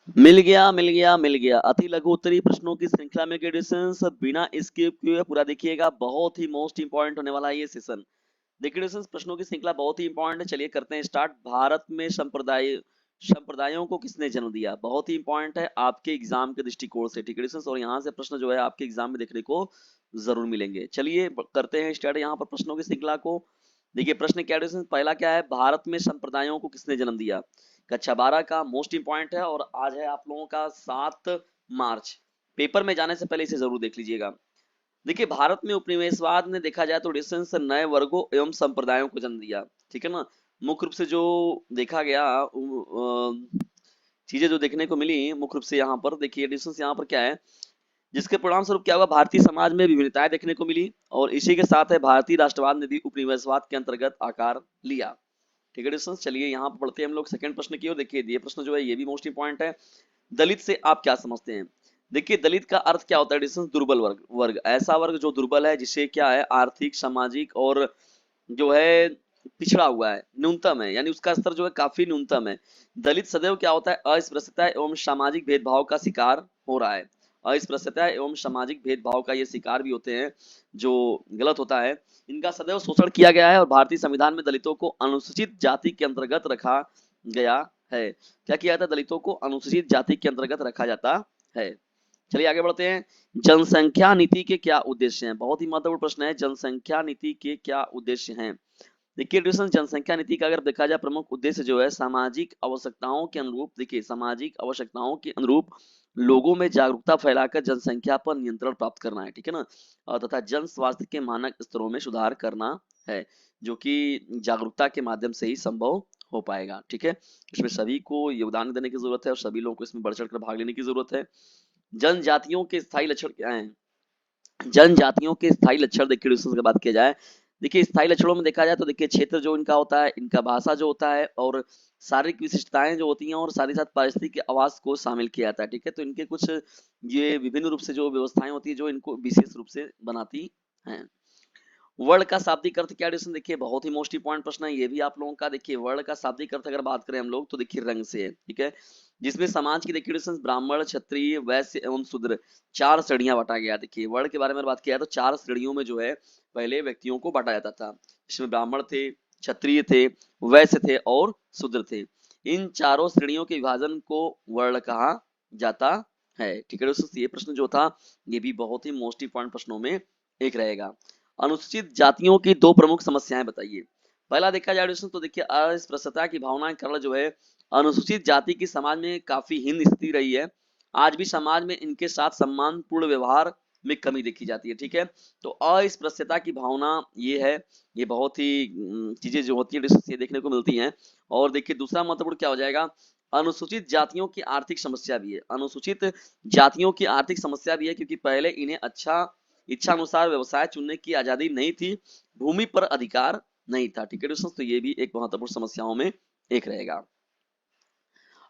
मिल गया मिल गया मिल गया। अति लघु उत्तरीय प्रश्नों की श्रृंखला में डिस्टेंस बिना स्किप किए पूरा देखिएगा, बहुत ही मोस्ट इंपॉर्टेंट होने वाला है ये सेशन। देखिए डिस्टेंस प्रश्नों की श्रृंखला बहुत ही इंपॉर्टेंट है, चलिए करते हैं स्टार्ट। भारत में संप्रदायों को किसने जन्म दिया? बहुत ही इंपॉर्टेंट है आपके एग्जाम के दृष्टिकोण से, ठीक है डिस्टेंस, और यहाँ से प्रश्न जो है आपके एग्जाम में देखने को जरूर मिलेंगे। चलिए करते हैं स्टार्ट यहाँ पर प्रश्नों की श्रृंखला को। देखिए प्रश्न क्या है, पहला क्या है, भारत में संप्रदायों को किसने जन्म दिया? कक्षा 12 का मोस्ट इंपॉर्टेंट है, और आज है आप लोगों का 7 मार्च। पेपर में जाने से पहले इसे जरूर देख लीजिएगा। देखिए भारत में उपनिवेशवाद ने देखा जाए तो डिस्टेंस नए वर्गों एवं संप्रदायों को जन्म दिया, ठीक है ना। मुख्य रूप से जो देखा गया चीजें जो देखने को मिली मुख्य रूप से यहाँ पर देखिए डिस्टेंस यहाँ पर क्या है, जिसके परिणाम स्वरूप क्या हुआ, भारतीय समाज में विभिन्नताएं देखने को मिली, और इसी के साथ है भारतीय राष्ट्रवाद ने भी उपनिवेशवाद के अंतर्गत आकार लिया, ठीक है डिस्टेंस। चलिए यहाँ पर पढ़ते हैं हम लोग सेकंड प्रश्न की ओर। देखिए ये प्रश्न जो है ये भी मोस्ट इंपॉर्टेंट है। दलित से आप क्या समझते हैं? देखिए दलित का अर्थ क्या होता है डिस्टेंस, दुर्बल वर्ग। वर्ग ऐसा वर्ग जो दुर्बल है, जिसे क्या है आर्थिक सामाजिक और जो है पिछड़ा हुआ है, न्यूनतम है, यानी उसका स्तर जो है काफी न्यूनतम है। दलित सदैव क्या होता है, अस्पृश्यता एवं सामाजिक भेदभाव का शिकार हो रहा है। अस्पृश्यता एवं सामाजिक भेदभाव का ये शिकार भी होते हैं, जो गलत होता है। इनका सदैव शोषण किया गया है, और भारतीय संविधान में दलितों को अनुसूचित जाति के अंतर्गत रखा गया है। क्या किया जाता है, दलितों को अनुसूचित जाति के अंतर्गत रखा जाता है। चलिए आगे बढ़ते हैं। जनसंख्या नीति के क्या उद्देश्य हैं? बहुत ही महत्वपूर्ण प्रश्न है, जनसंख्या नीति के क्या उद्देश्य हैं? देखिए डिस्टेंस जनसंख्या नीति का अगर देखा जाए प्रमुख उद्देश्य जो है सामाजिक आवश्यकताओं के अनुरूप, देखिए सामाजिक आवश्यकताओं के अनुरूप लोगों में जागरूकता फैलाकर जनसंख्या पर नियंत्रण प्राप्त करना है, ठीक है ना। और तथा जन स्वास्थ्य के मानक स्तरों में सुधार करना है, जो कि जागरूकता के माध्यम से ही संभव हो पाएगा, ठीक है। इसमें सभी को योगदान देने की जरूरत है, और सभी लोगों को इसमें बढ़ चढ़कर भाग लेने की जरूरत है। जनजातियों के स्थायी लक्षण क्या हैं? जनजातियों के स्थायी लक्षण देखिए डिस्टेंस की बात किया जाए, देखिए स्थायी लक्षणों में देखा जाए तो देखिए क्षेत्र जो इनका होता है, इनका भाषा जो होता है, और शारीरिक विशिष्टताएं जो होती हैं, और साथ ही साथ पारिस्थितिक आवास को शामिल किया जाता है, ठीक है। तो इनके कुछ ये विभिन्न रूप से जो व्यवस्थाएं होती है जो इनको विशेष रूप से बनाती हैं। वर्ण का शाब्दिक अर्थ क्या है? देखिए बहुत ही मोस्ट इंपॉर्टेंट प्रश्न है ये भी आप लोगों का। देखिए वर्ण का शाब्दिक अर्थ अगर बात करें हम लोग तो देखिए रंग से है, ठीक है। जिसमें समाज की देखिए ब्राह्मण क्षत्रिय वैश्य एवं शूद्र 4 श्रेणियां बांटा गया। देखिए वर्ण के बारे में बात किया तो 4 श्रेणियों में जो है पहले व्यक्तियों को बांटा जाता था, जिसमें ब्राह्मण थे, क्षत्रिय थे, वैश्य थे और शूद्र थे। इन चारों श्रेणियों के विभाजन को वर्ण कहा जाता है, ठीक है दोस्तों। ये प्रश्न जो था ये भी बहुत ही मोस्ट इंपॉर्टेंट प्रश्नों में एक रहेगा। अनुसूचित जातियों की 2 प्रमुख समस्याएं बताइए। पहला देखा जाए तो देखिए अस्पृश्यता की भावना के कारण जो है अनुसूचित जाति की समाज में काफी हीन स्थिति रही है। आज भी समाज में इनके साथ सम्मानपूर्ण व्यवहार में कमी देखी जाती है, ठीक है। तो अस्पृश्यता की भावना ये है, ये बहुत ही चीजें जो होती है ये देखने को मिलती हैं। और देखिए दूसरा महत्वपूर्ण क्या हो जाएगा, अनुसूचित जातियों की आर्थिक समस्या भी है। अनुसूचित जातियों की आर्थिक समस्या भी है, क्योंकि पहले इन्हें इच्छा अनुसार व्यवसाय चुनने की आजादी नहीं थी, भूमि पर अधिकार नहीं था, ठीक है दोस्तों। तो ये भी एक महत्वपूर्ण समस्याओं में एक रहेगा।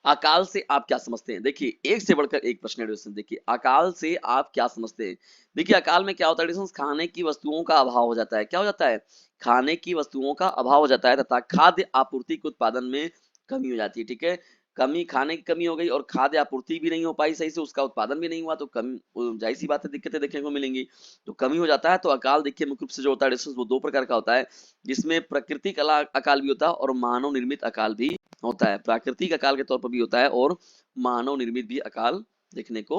अकाल से आप क्या समझते हैं? देखिए एक से बढ़कर एक प्रश्न है। देखिए अकाल से आप क्या समझते हैं? देखिए अकाल में क्या होता है, खाने की वस्तुओं का अभाव हो जाता है। क्या हो जाता है? खाने की वस्तुओं का अभाव हो जाता है, तथा खाद्य आपूर्ति के उत्पादन में कमी हो जाती है, ठीक है। कमी, खाने की कमी हो गई और खाद्य आपूर्ति भी नहीं हो पाई सही से, उसका उत्पादन भी नहीं हुआ, तो कम जाहिर सी बात है दिक्कतें देखने को मिलेंगी। तो कमी हो जाता है। तो अकाल देखिए मुख्य रूप से जो होता है वो 2 प्रकार का होता है, जिसमें प्राकृतिक अकाल भी होता है और मानव निर्मित अकाल भी होता है। प्राकृतिक अकाल के तौर पर भी होता है और मानव निर्मित भी अकाल देखने को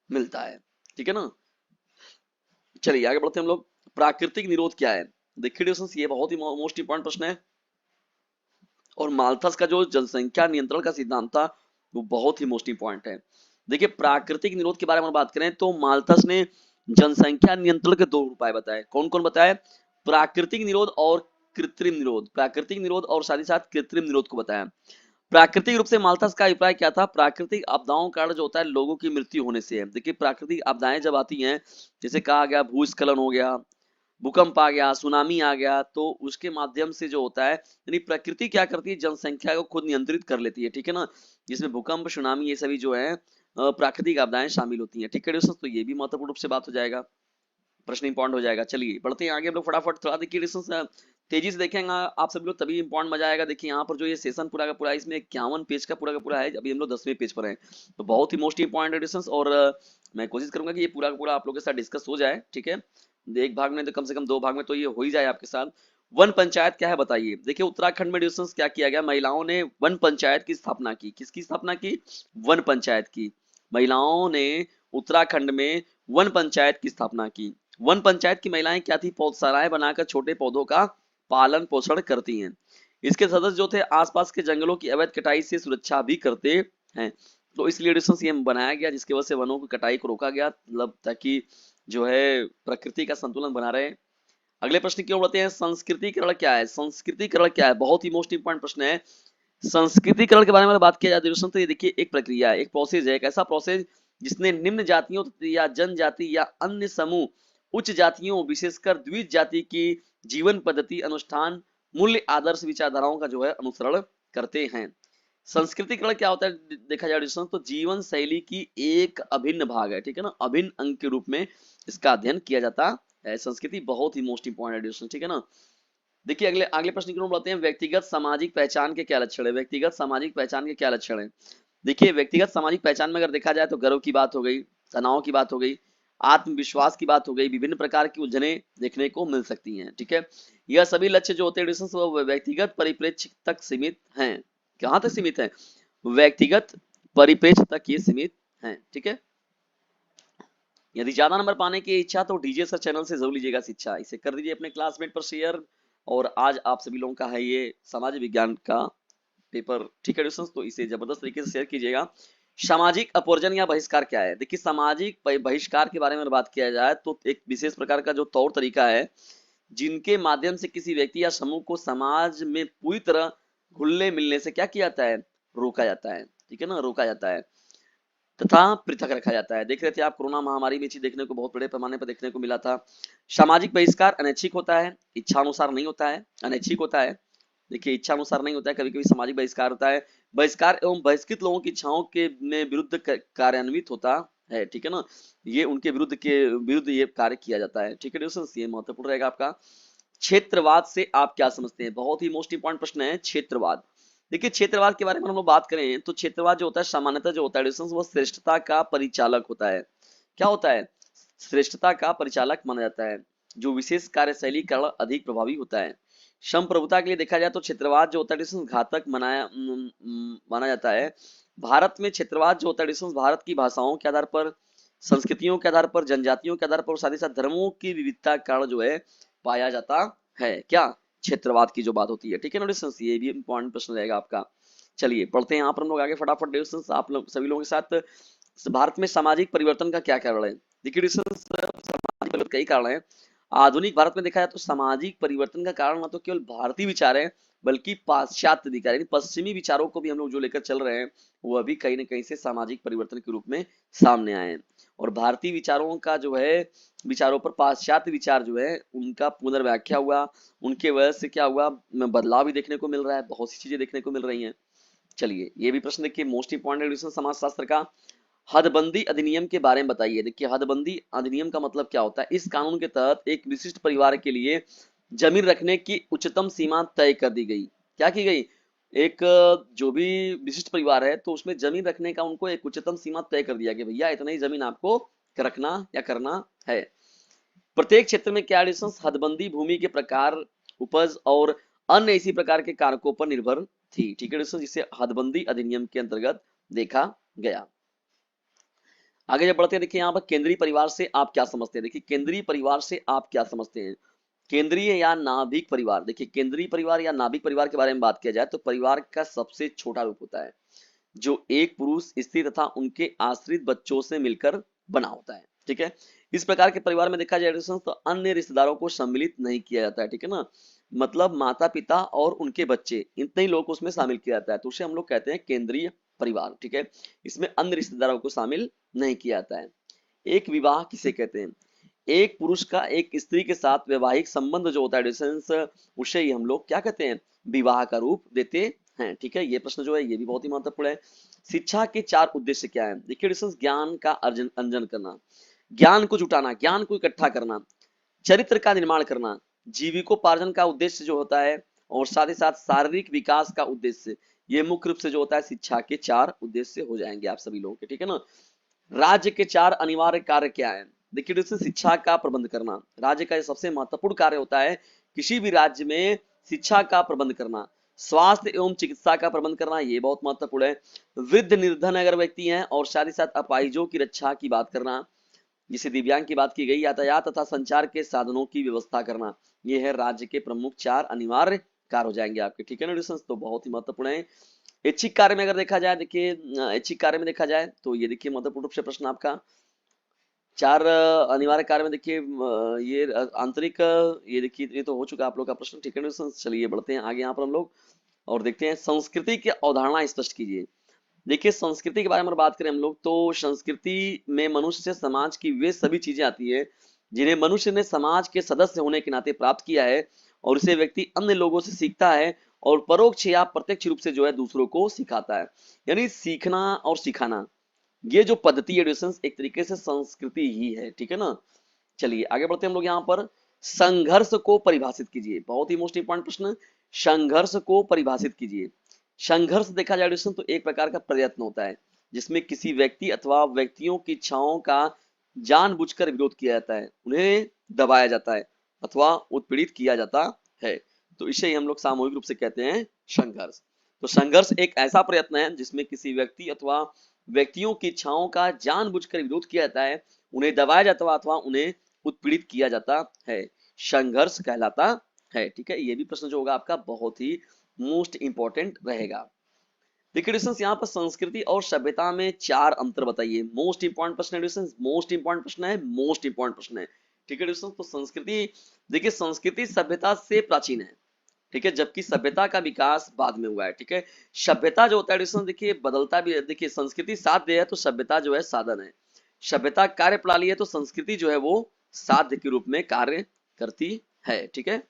मिलता है, ठीक है ना। चलिए आगे बढ़ते हैं हम लोग। प्राकृतिक निरोध क्या है? देखिए डिस्टेंस ये बहुत ही मोस्ट इंपॉर्टेंट प्रश्न है, और माल्थस का जो जनसंख्या नियंत्रण का सिद्धांत था वो बहुत ही मोस्ट इंपॉर्टेंट है। देखिए प्राकृतिक निरोध के बारे में बात करें तो माल्थस ने जनसंख्या नियंत्रण के 2 उपाय बताए। कौन कौन बताए? प्राकृतिक निरोध और कृत्रिम निरोध। प्राकृतिक निरोध और साथ ही साथ कृत्रिम निरोध को बताया। प्राकृतिक रूप से माल्थस का अभिप्राय क्या था? प्राकृतिक आपदाओं का कारण जो होता है लोगों की मृत्यु होने से है। देखिए प्राकृतिक आपदाएं जब आती हैं, जैसे कहा गया भूस्खलन हो गया, भूकंप आ गया, सुनामी आ गया, तो उसके माध्यम से जो होता है, यानी प्रकृति क्या करती है, जनसंख्या को खुद नियंत्रित कर लेती है, ठीक है ना। जिसमें भूकंप, सुनामी ये सभी जो है प्राकृतिक आपदाएं शामिल होती हैं, ठीक है दोस्तों। तो ये भी महत्वपूर्ण रूप से बात हो जाएगा, प्रश्न इंपॉर्टेंट हो जाएगा। चलिए बढ़ते हैं आगे हम लोग फटाफट। थोड़ा देखिए तेजी से देखेंगे आप सभी लोग तभी इंपॉर्टेंट मजा आएगा। देखिए यहाँ पर जो ये सेशन पूरा का पूरा है, इसमें 51 पेज का पूरा है। अभी हम लोग 10वें पेज पर हैं, तो बहुत ही मोस्ट इंपॉर्टेंट एडिशंस। और मैं कोशिश करूंगा कि ये पूरा का पूरा आप लोगों के साथ डिस्कस हो जाए, ठीक है। एक भाग में तो कम से कम 2 भाग में तो ये हो ही जाए आपके साथ। वन पंचायत क्या है बताइए। देखिए उत्तराखंड में एडिशंस क्या किया गया, महिलाओं ने वन पंचायत की स्थापना की। किसकी स्थापना की? वन पंचायत की। महिलाओं ने उत्तराखंड में वन पंचायत की स्थापना की। वन पंचायत की महिलाएं क्या थी? पौधशालाएं बनाकर छोटे पौधों का पालन पोषण करती हैं। इसके सदस्य जो थे आसपास के जंगलों की अवैध कटाई से सुरक्षा भी करते हैं। तो इसलिए एडिशंस ये बनाया गया, जिसकी वजह से वनों की कटाई को रोका गया, मतलब ताकि जो है प्रकृति का संतुलन बना रहे। अगले प्रश्न की ओर बढ़ते हैं। संस्कृतिकरण क्या है? संस्कृतिकरण क्या है? बहुत ही मोस्ट इंपॉर्टेंट प्रश्न है। संस्कृतिकरण के बारे में बात किया जाए तो ये देखिए एक प्रक्रिया है, एक प्रोसेस है, एक ऐसा प्रोसेस जिसने निम्न जातियों या जनजाति या अन्य समूह, उच्च जातियों विशेषकर द्विज जाति की जीवन पद्धति, अनुष्ठान, मूल्य, आदर्श, विचारधाराओं का जो है अनुसरण करते हैं। संस्कृतिकरण क्या होता है देखा जाए तो जीवन शैली की एक अभिन्न भाग है, ठीक है ना, अभिन्न अंग के रूप में इसका अध्ययन किया जाता है। संस्कृति बहुत ही मोस्ट इंपॉर्टेंट एडिशन, ठीक है ना। देखिए अगले अगले प्रश्न की ओर बढ़ते हैं। व्यक्तिगत सामाजिक पहचान के क्या लक्षण है? व्यक्तिगत सामाजिक पहचान के क्या लक्षण है? देखिए व्यक्तिगत सामाजिक पहचान में अगर देखा जाए तो गर्व की बात हो गई, तनाव की बात हो गई, आत्मविश्वास की बात हो गई, विभिन्न प्रकार की उलझने देखने को मिल सकती हैं, ठीक है। यह सभी लक्ष्य जो होते हैं वो व्यक्तिगत परिप्रेक्ष्य तक सीमित हैं। कहाँ तक सीमित है? व्यक्तिगत परिप्रेक्ष्य तक ये सीमित हैं, ठीक है। यदि ज्यादा नंबर पाने की इच्छा तो डीजे सर चैनल से जरूर लीजिएगा शिक्षा, इसे कर दीजिए अपने क्लासमेट पर शेयर। और आज आप सभी लोगों का है ये समाज विज्ञान का पेपर, ठीक है दोस्तों, तो इसे जबरदस्त तरीके से शेयर कीजिएगा। सामाजिक अपवर्जन या बहिष्कार क्या है? देखिए सामाजिक बहिष्कार के बारे में बात किया जाए तो एक विशेष प्रकार का जो तौर तरीका है जिनके माध्यम से किसी व्यक्ति या समूह को समाज में पूरी तरह घुलने मिलने से क्या किया जाता है? रोका जाता है, ठीक है ना, रोका जाता है तथा पृथक रखा जाता है। देख रहे थे आप कोरोना महामारी में चीज देखने को बहुत बड़े पैमाने पर देखने को मिला था। सामाजिक बहिष्कार अनैच्छिक होता है, इच्छानुसार नहीं होता है, अनैच्छिक होता है। देखिए इच्छानुसार नहीं होता है, कभी कभी सामाजिक बहिष्कार होता है। बहिष्कार एवं बहिष्कृत लोगों की इच्छाओं के में विरुद्ध कार्यान्वित होता है, ठीक है ना, ये उनके विरुद्ध ये कार्य किया जाता है, ठीक है दोस्तों, ये महत्वपूर्ण रहेगा आपका। क्षेत्रवाद से आप क्या समझते हैं? बहुत ही मोस्ट इंपॉर्टेंट प्रश्न है क्षेत्रवाद। देखिए क्षेत्रवाद के बारे में हम लोग बात करें तो क्षेत्रवाद जो होता है सामान्यतः जो होता है वो श्रेष्ठता का परिचालक होता है। क्या होता है? श्रेष्ठता का परिचालक माना जाता है, जो विशेष कार्यशैली कारण अधिक प्रभावी होता है। संप्रभुता के लिए देखा जाए तो क्षेत्रवाद जो होता है घातक माना जाता है। भारत में क्षेत्रवाद जो होता है भारत की भाषाओं के आधार पर, संस्कृतियों के आधार पर, जनजातियों के आधार पर, साथ ही साथ धर्मों की विविधता के कारण जो है पाया जाता है। क्या? क्षेत्रवाद की जो बात होती है, ठीक है ना, ये भी इंपॉर्टेंट प्रश्न रहेगा आपका। चलिए पढ़ते हैं यहाँ पर हम लोग आगे फटाफट। आप लोग सभी लोगों के साथ भारत में सामाजिक परिवर्तन का क्या कारण है? देखिए सामाजिक परिवर्तन कई कारण है। आधुनिक भारत में देखा जाए तो सामाजिक परिवर्तन का कारण ना तो केवल भारतीय विचार है बल्कि पाश्चात्य विचार यानी पश्चिमी विचारों को भी हम लोग जो लेकर चल रहे हैं वो अभी कहीं ना कहीं से सामाजिक परिवर्तन के रूप में सामने आए हैं। और भारतीय विचारों का जो है विचारों पर पाश्चात्य विचार जो है उनका पुनर्व्याख्या हुआ, उनके वजह से क्या हुआ बदलाव भी देखने को मिल रहा है, बहुत सी चीजें देखने को मिल रही हैं। चलिए ये भी प्रश्न देखिए मोस्ट इंपॉर्टेंट समाजशास्त्र का। हदबंदी अधिनियम के बारे में बताइए। देखिए हदबंदी अधिनियम का मतलब क्या होता है? इस कानून के तहत एक विशिष्ट परिवार के लिए जमीन रखने की उच्चतम सीमा तय कर दी गई। क्या की गई? एक जो भी विशिष्ट परिवार है तो उसमें जमीन रखने का उनको एक उच्चतम सीमा तय कर दिया कि भैया इतना ही जमीन आपको रखना या करना है। प्रत्येक क्षेत्र में क्या हदबंदी भूमि के प्रकार, उपज और अन्य इसी प्रकार के कारकों पर निर्भर थी, ठीक है, जिसे हदबंदी अधिनियम के अंतर्गत देखा गया। आगे जब बढ़ते हैं देखिए यहाँ पर केंद्रीय परिवार से आप क्या समझते हैं। देखिए केंद्रीय परिवार से आप क्या समझते हैं? केंद्रीय या नाभिक परिवार। देखिए केंद्रीय परिवार या नाभिक परिवार के बारे में बात किया जाए तो परिवार का सबसे छोटा रूप होता है जो एक पुरुष, स्त्री तथा उनके आश्रित बच्चों से मिलकर बना होता है, ठीक है। इस प्रकार के परिवार में देखा जाए तो अन्य रिश्तेदारों को सम्मिलित नहीं किया जाता है, ठीक है ना, मतलब माता पिता और उनके बच्चे इतने ही लोग को उसमें शामिल किया जाता है, तो उसे हम लोग कहते हैं केंद्रीय परिवार, ठीक है। इसमें अन्य रिश्तेदारों को शामिल नहीं किया जाता है। एक विवाह किसे कहते हैं? एक पुरुष का एक स्त्री के साथ वैवाहिक संबंध जो होता है उसे ही हम लोग क्या कहते हैं? विवाह का रूप देते हैं, ठीक है। ये प्रश्न जो है ये भी बहुत ही महत्वपूर्ण है। शिक्षा के 4 उद्देश्य क्या है? देखिए ज्ञान का अर्जन करना, ज्ञान को जुटाना, ज्ञान को इकट्ठा करना, चरित्र का निर्माण करना, जीविकोपार्जन का उद्देश्य जो होता है और साथ ही साथ शारीरिक विकास का उद्देश्य, ये मुख्य रूप से जो होता है शिक्षा के 4 उद्देश्य हो जाएंगे आप सभी लोगों के, ठीक है ना। राज्य के 4 अनिवार्य कार्य क्या है? देखिए दोस्तों, शिक्षा का प्रबंध करना राज्य का सबसे महत्वपूर्ण कार्य होता है। किसी भी राज्य में शिक्षा का प्रबंध करना, स्वास्थ्य एवं चिकित्सा का प्रबंध करना, ये बहुत महत्वपूर्ण है। वृद्ध निर्धन अगर व्यक्ति हैं और साथ ही साथ अपाहिजों की रक्षा की बात करना, जिसे दिव्यांग की बात की गई, यातायात तथा संचार के साधनों की व्यवस्था करना, ये है राज्य के प्रमुख 4 अनिवार्य कार्य हो जाएंगे आपके, ठीक है ना डिस्टेंस। तो बहुत ही महत्वपूर्ण है। ऐच्छिक कार्य में अगर देखा जाए, देखिए ऐच्छिक कार्य में देखा जाए तो ये देखिए महत्वपूर्ण रूप से प्रश्न आपका 4 अनिवार्य कार्य में देखिए ये आंतरिक ये देखिए ये तो हो चुका आप लोग का प्रश्न, ठीक है ना। चलिए बढ़ते हैं आगे यहाँ पर हम लोग और देखते हैं संस्कृति की अवधारणा स्पष्ट कीजिए। देखिए संस्कृति के बारे में बात करें हम लोग तो संस्कृति में मनुष्य से समाज की वे सभी चीजें आती है जिन्हें मनुष्य ने समाज के सदस्य होने के नाते प्राप्त किया है और इसे व्यक्ति अन्य लोगों से सीखता है और परोक्ष या प्रत्यक्ष रूप से जो है दूसरों को सिखाता है। यानी सीखना और सिखाना, ये जो पद्धति है एक तरीके से संस्कृति ही है, ठीक है ना। चलिए आगे बढ़ते हैं हम लोग यहाँ पर। संघर्ष को परिभाषित कीजिए, बहुत ही मोस्ट इंपॉर्टेंट प्रश्न। संघर्ष को परिभाषित कीजिए। संघर्ष देखा जाए तो एक प्रकार का प्रयत्न होता है जिसमें किसी व्यक्ति अथवा व्यक्तियों की इच्छाओं का जानबूझकर विरोध किया जाता है, उन्हें दबाया जाता है अथवा उत्पीड़ित किया जाता है। तो इसे ही हम लोग सामूहिक रूप से कहते हैं संघर्ष। तो संघर्ष एक ऐसा प्रयत्न है जिसमें किसी व्यक्ति अथवा व्यक्तियों की इच्छाओं का जानबूझकर विरोध किया जाता है, उन्हें दबाया जाता है अथवा उन्हें उत्पीड़ित किया जाता है, संघर्ष कहलाता है, ठीक है। ये भी प्रश्न जो होगा आपका बहुत ही मोस्ट इंपॉर्टेंट रहेगा। देखिए डिस्टेंस यहाँ पर संस्कृति और सभ्यता में 4 अंतर बताइए। मोस्ट इंपॉर्टेंट प्रश्न है डिस्टेंस, मोस्ट इंपॉर्टेंट प्रश्न है, मोस्ट इंपॉर्टेंट प्रश्न है, ठीक है डिस्टेंस। तो संस्कृति, देखिए संस्कृति सभ्यता से प्राचीन है, ठीक है, जबकि सभ्यता का विकास बाद में हुआ है, ठीक है। सभ्यता जो होता है डिस्टेंस देखिए बदलता भी है। देखिए संस्कृति साध्य है तो सभ्यता जो है साधन है, सभ्यता कार्य प्रणाली है तो संस्कृति जो है वो साध्य के रूप में कार्य करती है, ठीक है।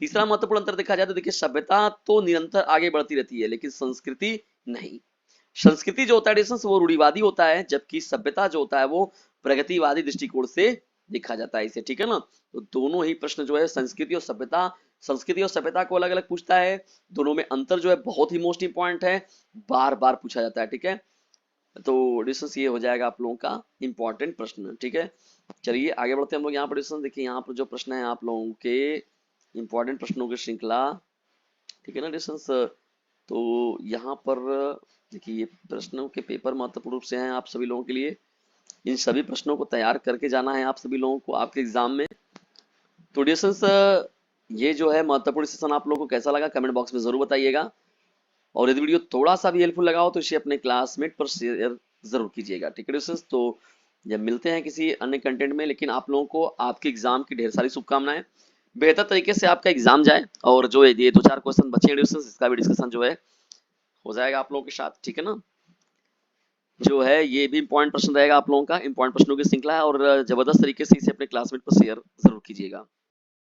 तीसरा महत्वपूर्ण अंतर देखा जाए तो देखिए सभ्यता तो निरंतर आगे बढ़ती रहती है लेकिन संस्कृति नहीं। संस्कृति जो होता है डिस्टेंस वो रूढ़िवादी होता है जबकि सभ्यता जो होता है वो प्रगतिवादी दृष्टिकोण से देखा जाता है इसे, ठीक है ना। तो दोनों ही प्रश्न जो है संस्कृति और सभ्यता को अलग अलग पूछता है। दोनों में अंतर जो है बहुत ही मोस्ट इंपॉर्टेंट है, बार बार पूछा जाता है, ठीक है। तो डिस्टेंस ये हो जाएगा आप लोगों का इंपॉर्टेंट प्रश्न, ठीक है। चलिए आगे बढ़ते हैं हम लोग यहाँ पर डिस्टेंस। देखिए यहाँ पर जो प्रश्न है आप लोगों के इंपॉर्टेंट प्रश्नों की श्रृंखला, ठीक है ना डिस्टेंस। तो यहाँ पर देखिए ये प्रश्नों के पेपर महत्वपूर्ण रूप से हैं आप सभी लोगों के लिए। इन सभी प्रश्नों को तैयार करके जाना है आप सभी लोगों को आपके एग्जाम में। तो डिस्टेंस ये जो है महत्वपूर्ण सेशन आप लोगों को कैसा लगा कमेंट बॉक्स में जरूर बताइएगा और यदि वीडियो थोड़ा सा भी हेल्पफुल लगा हो तो इसे अपने क्लासमेट पर शेयर जरूर कीजिएगा, ठीक है डिस्टेंस। तो जब मिलते हैं किसी अन्य कंटेंट में, लेकिन आप लोगों को आपके एग्जाम की ढेर सारी शुभकामनाएं, बेहतर तरीके से आपका एग्जाम जाए और जो ये 2-4 क्वेश्चन बचे हैं इसका भी डिस्कशन जो है हो जाएगा आप लोगों के साथ, ठीक है ना। जो है ये भी इंपॉर्टेंट प्रश्न रहेगा आप लोगों का, इंपॉर्टेंट प्रश्नों की श्रृंखला है और जबरदस्त तरीके से इसे अपने क्लासमेट पर शेयर जरूर कीजिएगा।